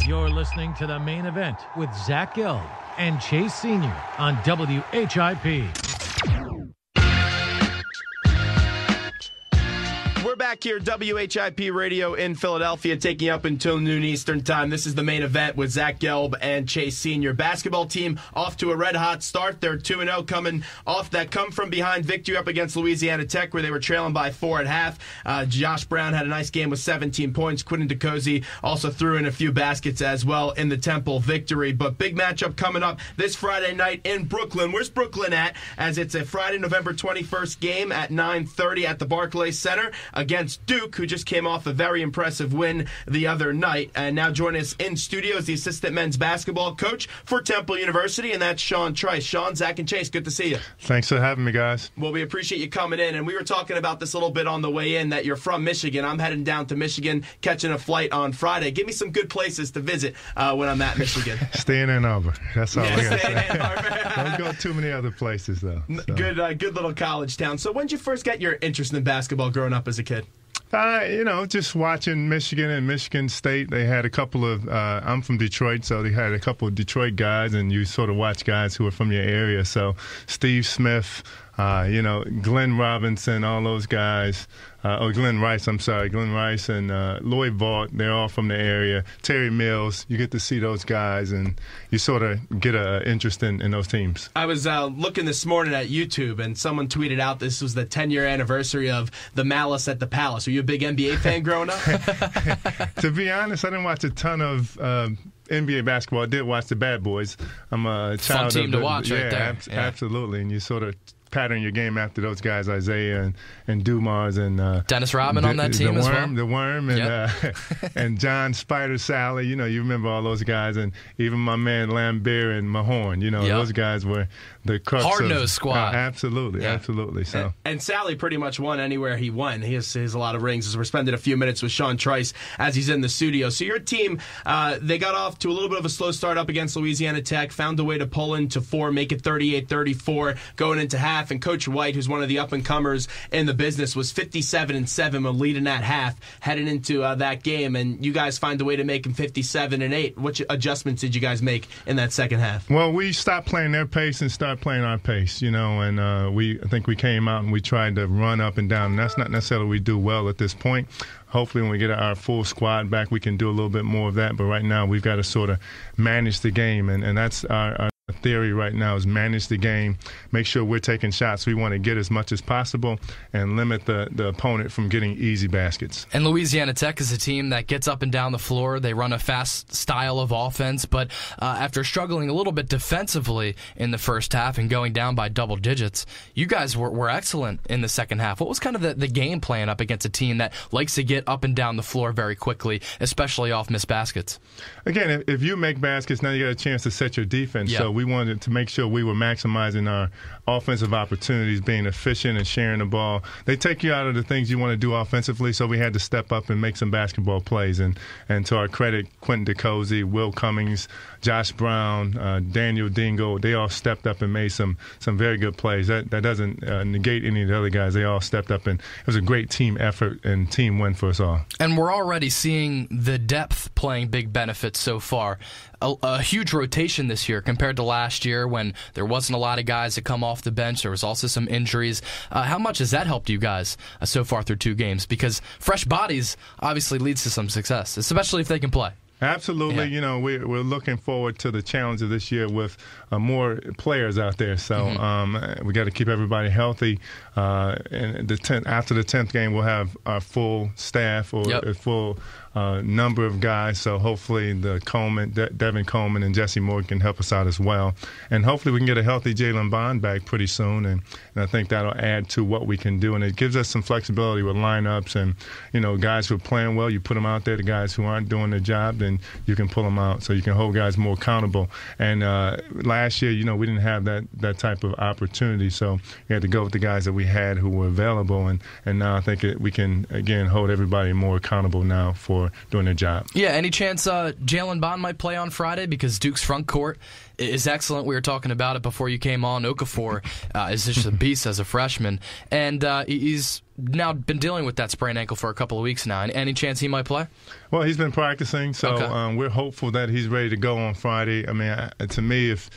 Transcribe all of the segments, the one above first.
You're listening to The Main Event with Zach Gelb and Chase Sr. on WHIP. We're back here, WHIP Radio in Philadelphia, taking up until noon Eastern time. This is The Main Event with Zach Gelb and Chase Sr. Basketball team off to a red-hot start. They're 2-0 coming off that come-from-behind victory up against Louisiana Tech, where they were trailing by 4 at half. Josh Brown had a nice game with 17 points. Quinton DeCozy also threw in a few baskets as well in the Temple victory. But big matchup coming up this Friday night in Brooklyn. Where's Brooklyn at? As it's a Friday, November 21st game at 9:30 at the Barclays Center against Duke, who just came off a very impressive win the other night. And now joining us in studio is the assistant men's basketball coach for Temple University, and that's Shawn Trice. Shawn, Zach, and Chase, good to see you. Thanks for having me, guys. Well, we appreciate you coming in, and we were talking about this a little bit on the way in, that you're from Michigan. I'm heading down to Michigan, catching a flight on Friday. Give me some good places to visit when I'm at Michigan. Stay in Ann Arbor. That's all I got to stay in say. Ann Arbor. Don't go too many other places, though. So. Good little college town. So when did you first get your interest in basketball growing up as a kid? Just watching Michigan and Michigan State. They had a couple of, I'm from Detroit, so they had a couple of Detroit guys, and you sort of watch guys who are from your area. So Steve Smith, Glenn Robinson, all those guys. Glenn Rice and Lloyd Vaught, they're all from the area. Terry Mills, you get to see those guys, and you sort of get an interest in those teams. I was looking this morning at YouTube, and someone tweeted out this was the 10-year anniversary of the Malice at the Palace. Were you a big NBA fan growing up? To be honest, I didn't watch a ton of NBA basketball. I did watch the Bad Boys. I'm a child fun team to watch right there. Absolutely, and you sort of pattern your game after those guys, Isaiah and Dumas and Dennis Rodman on that team as well. The Worm and Yep. and John Spider Sally. You remember all those guys, and even my man Lambert and Mahorn. Yep. Those guys were the crux hard-nosed squad. Absolutely. So and Sally pretty much won anywhere he went. He has a lot of rings. As we're spending a few minutes with Shawn Trice as he's in the studio. So your team, they got off to a little bit of a slow start up against Louisiana Tech, found a way to pull into 4, make it 38-34 going into half. And Coach White, who's one of the up-and-comers in the business, was 57-7 when leading that half, heading into that game. And you guys find a way to make him 57-8. What adjustments did you guys make in that second half? Well, we stopped playing their pace and started playing our pace, and I think we came out and we tried to run up and down. And that's not necessarily what we do well at this point. Hopefully when we get our full squad back, we can do a little bit more of that. But right now we've got to sort of manage the game, and that's our theory right now, is manage the game, make sure we're taking shots. We want to get as much as possible and limit the opponent from getting easy baskets. And Louisiana Tech is a team that gets up and down the floor. They run a fast style of offense, but after struggling a little bit defensively in the first half and going down by double digits, you guys were excellent in the second half. What was kind of the game plan up against a team that likes to get up and down the floor very quickly, especially off missed baskets? Again, if you make baskets, now you got a chance to set your defense. Yep. So we wanted to make sure we were maximizing our offensive opportunities, being efficient and sharing the ball. They take you out of the things you want to do offensively, so we had to step up and make some basketball plays. And to our credit, Quinton DeCozy, Will Cummings, Josh Brown, Daniel Dingle, they all stepped up and made some very good plays. That doesn't negate any of the other guys. They all stepped up, and it was a great team effort and team win for us all. And we're already seeing the depth playing big benefits so far. A huge rotation this year compared to last year when there wasn't a lot of guys that come off the bench. There was also some injuries. How much has that helped you guys so far through 2 games? Because fresh bodies obviously leads to some success, especially if they can play. Absolutely. Yeah. We're looking forward to the challenge of this year with more players out there. So we got to keep everybody healthy. And after the 10th game, we'll have our full staff or a full number of guys. So hopefully Devin Coleman and Jesse Moore can help us out as well. And hopefully we can get a healthy Jalen Bond back pretty soon. And I think that'll add to what we can do. And it gives us some flexibility with lineups. And, guys who are playing well, you put them out there. The guys who aren't doing their job, then you can pull them out. So you can hold guys more accountable. And last year, we didn't have that type of opportunity. So we had to go with the guys that we had who were available. And now I think we can, again, hold everybody more accountable now for doing their job. Yeah, any chance Jalen Bond might play on Friday? Because Duke's front court is excellent. We were talking about it before you came on. Okafor is just a beast as a freshman. And he's now been dealing with that sprained ankle for a couple of weeks now. Any chance he might play? Well, he's been practicing, so Okay. We're hopeful that he's ready to go on Friday. I mean, to me, if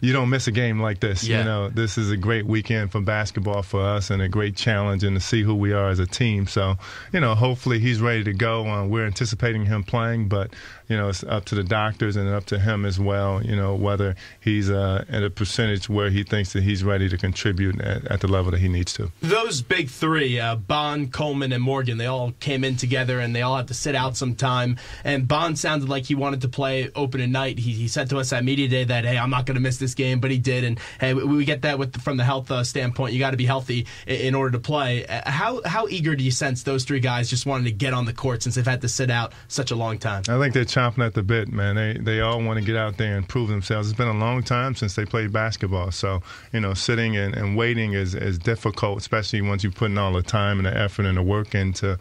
you don't miss a game like this, this is a great weekend for basketball for us and a great challenge, and to see who we are as a team. So, hopefully he's ready to go. We're anticipating him playing, but it's up to the doctors and up to him as well, whether he's at a percentage where he thinks that he's ready to contribute at the level that he needs to. Those big three, Bond, Coleman, and Morgan, they all came in together and they all had to sit out some time. And Bond sounded like he wanted to play opening night. He said to us at Media Day that, hey, I'm not going to miss this game, but he did. And, hey, we get that from the health standpoint. You got to be healthy in order to play. How eager do you sense those three guys just wanted to get on the court since they've had to sit out such a long time? I think they're chomping at the bit, man. They all want to get out there and prove themselves. It's been a long time since they played basketball. So, sitting and waiting is difficult, especially once you're putting all the time and the effort and the work into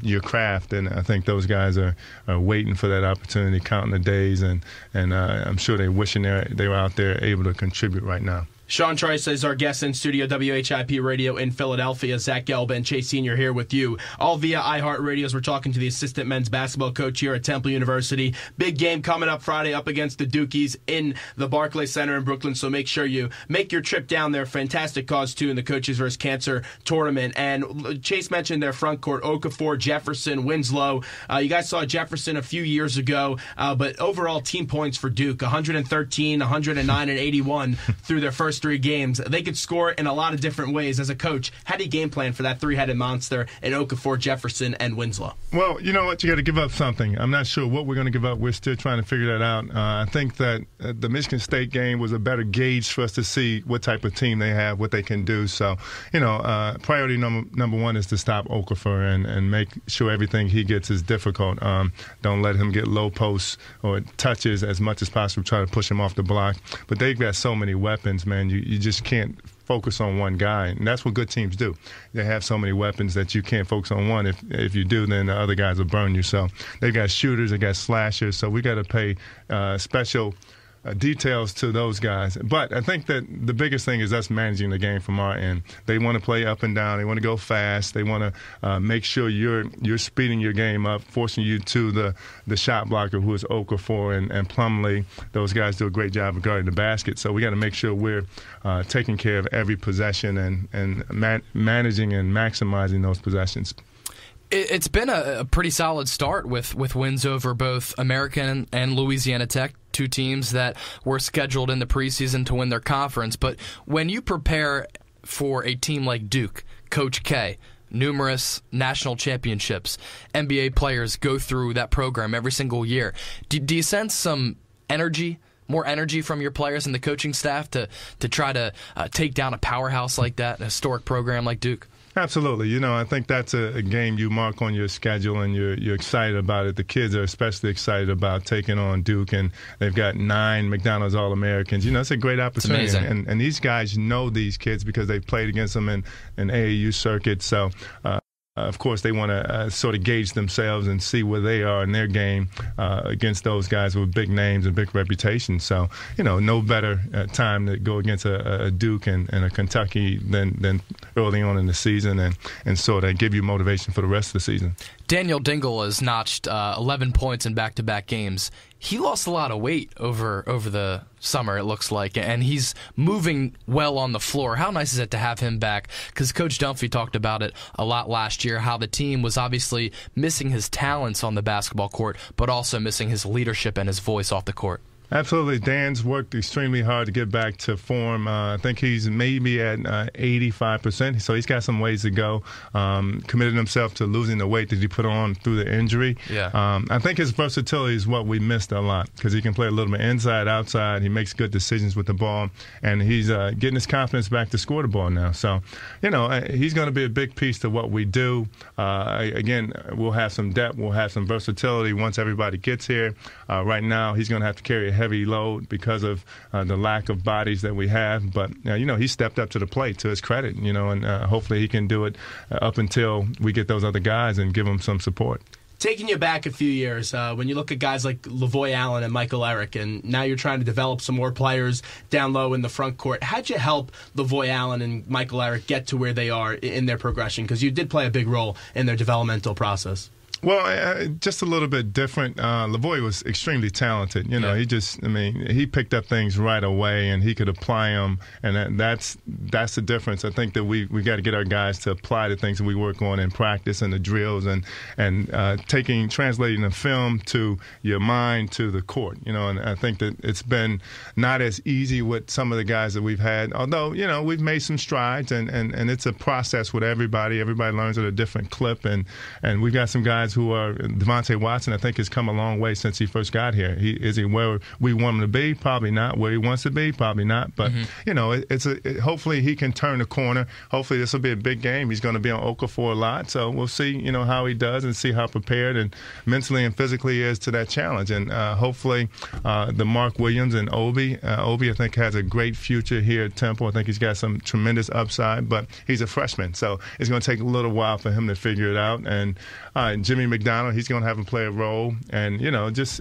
your craft. And I think those guys are waiting for that opportunity, counting the days, and I'm sure they're wishing they were out there able to contribute right now. Shawn Trice is our guest in studio, WHIP Radio in Philadelphia. Zach Gelb and Chase Senior here with you, all via iHeartRadio. As we're talking to the assistant men's basketball coach here at Temple University. Big game coming up Friday up against the Dukies in the Barclays Center in Brooklyn, so make sure you make your trip down there. Fantastic cause, too, in the Coaches vs. Cancer tournament. And Chase mentioned their front court, Okafor, Jefferson, Winslow. You guys saw Jefferson a few years ago, but overall team points for Duke, 113, 109, and 81 through their first 3 games. They could score in a lot of different ways. As a coach, how do you game plan for that three-headed monster in Okafor, Jefferson, and Winslow? Well, you know what? You got to give up something. I'm not sure what we're going to give up. We're still trying to figure that out. I think that the Michigan State game was a better gauge for us to see what type of team they have, what they can do. So, priority number one is to stop Okafor and make sure everything he gets is difficult. Don't let him get low posts or touches as much as possible. Try to push him off the block. But they've got so many weapons, man. You just can't focus on one guy, and that's what good teams do. They have so many weapons that you can't focus on one. If you do, then the other guys will burn you. So they got shooters, they got slashers. So we got to pay special details to those guys. But I think that the biggest thing is us managing the game from our end. They want to play up and down. They want to go fast. They want to make sure you're speeding your game up, forcing you to the shot blocker, who is Okafor and Plumlee. Those guys do a great job of guarding the basket. So we got to make sure we're taking care of every possession and managing and maximizing those possessions. It's been a pretty solid start with wins over both American and Louisiana Tech, 2 teams that were scheduled in the preseason to win their conference. But when you prepare for a team like Duke, Coach K, numerous national championships, NBA players go through that program every single year, do you sense some energy, more energy from your players and the coaching staff to try to take down a powerhouse like that, a historic program like Duke? Absolutely. I think that's a game you mark on your schedule, and you're excited about it. The kids are especially excited about taking on Duke, and they've got 9 McDonald's All-Americans. It's a great opportunity. It's amazing. And these guys know these kids because they've played against them in AAU circuit. So, of course, they want to sort of gauge themselves and see where they are in their game against those guys with big names and big reputations. So, no better time to go against a Duke and a Kentucky than early on in the season and sort of give you motivation for the rest of the season. Daniel Dingle has notched 11 points in back-to-back games. He lost a lot of weight over the summer, it looks like, and he's moving well on the floor. How nice is it to have him back? Because Coach Dunphy talked about it a lot last year, how the team was obviously missing his talents on the basketball court, but also missing his leadership and his voice off the court. Absolutely. Dan's worked extremely hard to get back to form. I think he's maybe at 85%, so he's got some ways to go. Committed himself to losing the weight that he put on through the injury. Yeah. I think his versatility is what we missed a lot, because he can play a little bit inside, outside. He makes good decisions with the ball, and he's getting his confidence back to score the ball now. So, he's going to be a big piece to what we do. Again, we'll have some depth. We'll have some versatility once everybody gets here. Right now, he's going to have to carry a heavy load because of the lack of bodies that we have. But, he stepped up to the plate, to his credit, and hopefully he can do it up until we get those other guys and give them some support. Taking you back a few years, when you look at guys like Lavoy Allen and Michael Eric, and now you're trying to develop some more players down low in the front court, how'd you help Lavoy Allen and Michael Eric get to where they are in their progression? Because you did play a big role in their developmental process. Well, just a little bit different. Lavoy was extremely talented. He picked up things right away, and he could apply them, and that's the difference. I think that we got to get our guys to apply the things that we work on in practice and the drills, and translating the film to your mind to the court. And I think that it's been not as easy with some of the guys that we've had, although we've made some strides, and it's a process with everybody. Everybody learns at a different clip, and we've got some guys who are Devontae Watson, I think, has come a long way since he first got here. Is he where we want him to be? Probably not. Where he wants to be? Probably not. But hopefully he can turn the corner. Hopefully this will be a big game. He's going to be on Okafor a lot, so we'll see how he does and see how prepared and mentally and physically he is to that challenge. And hopefully the Mark Williams and Obi I think has a great future here at Temple. I think he's got some tremendous upside, but he's a freshman, so it's going to take a little while for him to figure it out. And Jimmy McDonald, he's going to have him play a role. And,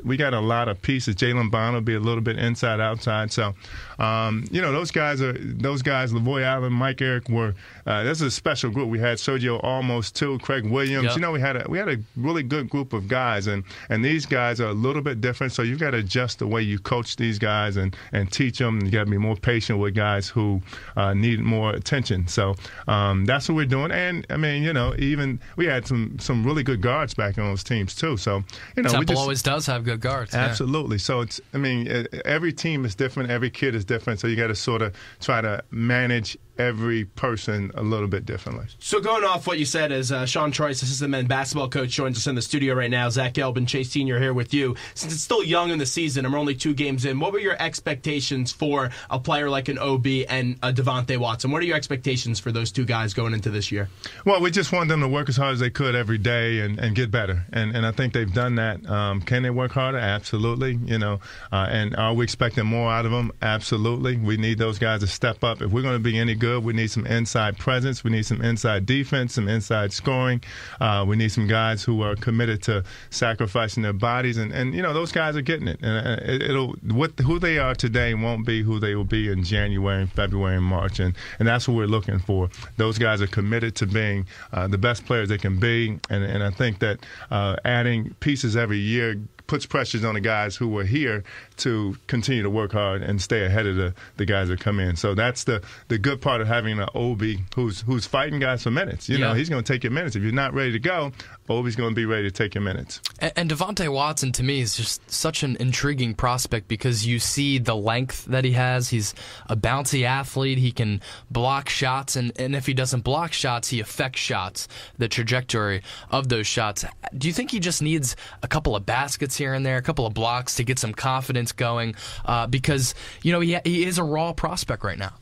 we got a lot of pieces. Jalen Bond will be a little bit inside, outside. So, those guys, Lavoy Allen, Mike Eric were, this is a special group. We had Sergio Almost, too, Craig Williams. Yep. We had a really good group of guys. And these guys are a little bit different. So you've got to adjust the way you coach these guys and teach them. You got to be more patient with guys who need more attention. So that's what we're doing. And, even we had some really good guards back on those teams too. So Temple always does have good guards. Absolutely. Yeah. So it's every team is different, every kid is different. So you got to sort of try to manage every person a little bit differently. So going off what you said, as Shawn Trice, assistant men's basketball coach, joins us in the studio right now. Zach Gelb and Chase Sr. here with you. Since it's still young in the season and we're only 2 games in, what were your expectations for a player like an OB and a Devontae Watson? What are your expectations for those 2 guys going into this year? Well, we just want them to work as hard as they could every day and get better. And I think they've done that. Can they work harder? Absolutely. And are we expecting more out of them? Absolutely. We need those guys to step up. If we're going to be any good, we need some inside presence. We need some inside defense, some inside scoring. We need some guys who are committed to sacrificing their bodies. And those guys are getting it. And who they are today won't be who they will be in January, and February, and March. And that's what we're looking for. Those guys are committed to being the best players they can be. And I think that adding pieces every year puts pressures on the guys who were here to continue to work hard and stay ahead of the guys that come in. So that's the good part of having an OB who's fighting guys for minutes. He's going to take your minutes. If you're not ready to go, Obi's going to be ready to take your minutes. And Devontae Watson, to me, is just such an intriguing prospect because you see the length that he has. He's a bouncy athlete. He can block shots, and if he doesn't block shots, he affects shots, the trajectory of those shots. Do you think he just needs a couple of baskets here and there, a couple of blocks to get some confidence going? Because, he is a raw prospect right now.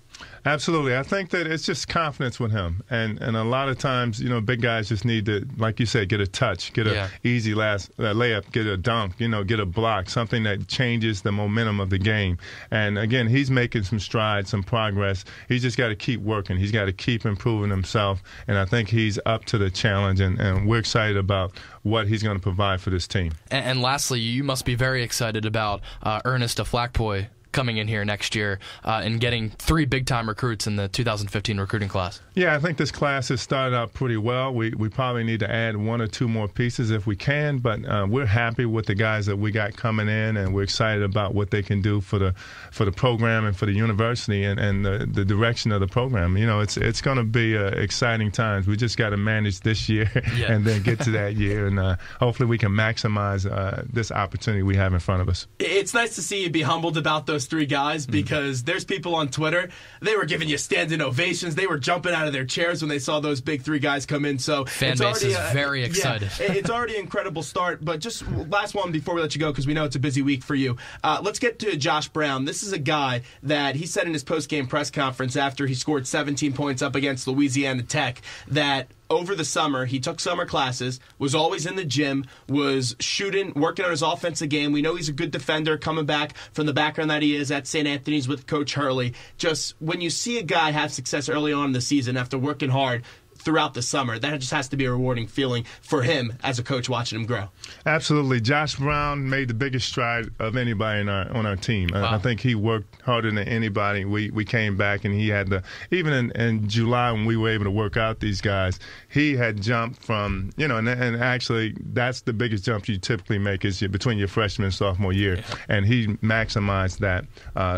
Absolutely. I think that it's just confidence with him. And a lot of times, big guys just need to, like you said, get a touch, get a easy layup, get a dunk, get a block, something that changes the momentum of the game. And, again, he's making some strides, some progress. He's just got to keep working. He's got to keep improving himself. And I think he's up to the challenge, and we're excited about what he's going to provide for this team. And lastly, you must be very excited about Ernest Aflakpoy coming in here next year and getting 3 big-time recruits in the 2015 recruiting class. Yeah, I think this class has started out pretty well. We probably need to add 1 or 2 more pieces if we can, but we're happy with the guys that we got coming in, and we're excited about what they can do for the program and for the university and the direction of the program. It's going to be exciting times. We just got to manage this year and then get to that year, and hopefully we can maximize this opportunity we have in front of us. It's nice to see you be humbled about those 3 guys because there's people on Twitter, they were giving you standing ovations. They were jumping out of their chairs when they saw those big 3 guys come in. So fan base is very excited. Yeah, it's already an incredible start. But just last one before we let you go, because we know it's a busy week for you. Let's get to Josh Brown. This is a guy that he said in his post-game press conference after he scored 17 points up against Louisiana Tech that over the summer, he took summer classes, was always in the gym, was shooting, working on his offensive game. We know he's a good defender coming back from the background that he is at St. Anthony's with Coach Hurley. Just when you see a guy have success early on in the season after working hard, throughout the summer. That just has to be a rewarding feeling for him as a coach watching him grow. Absolutely. Josh Brown made the biggest stride of anybody on our team. Wow. I think he worked harder than anybody. We came back, and he had even in July when we were able to work out these guys, he had jumped from, and actually that's the biggest jump you typically make is between your freshman and sophomore year. Yeah. And he maximized that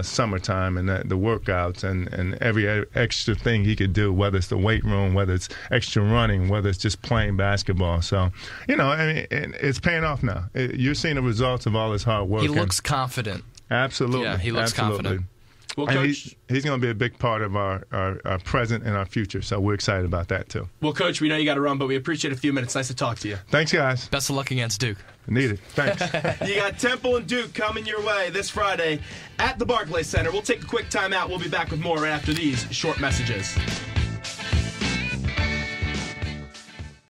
summertime and the workouts and every extra thing he could do, whether it's the weight room, whether it's extra running, whether it's just playing basketball. So, it's paying off now. You're seeing the results of all his hard work. He looks confident. Absolutely. Yeah, he looks confident. Well, Coach, he's going to be a big part of our present and our future, so we're excited about that, too. Well, Coach, we know you got to run, but we appreciate a few minutes. Nice to talk to you. Thanks, guys. Best of luck against Duke. Need it. Thanks. You got Temple and Duke coming your way this Friday at the Barclays Center. We'll take a quick time out. We'll be back with more right after these short messages.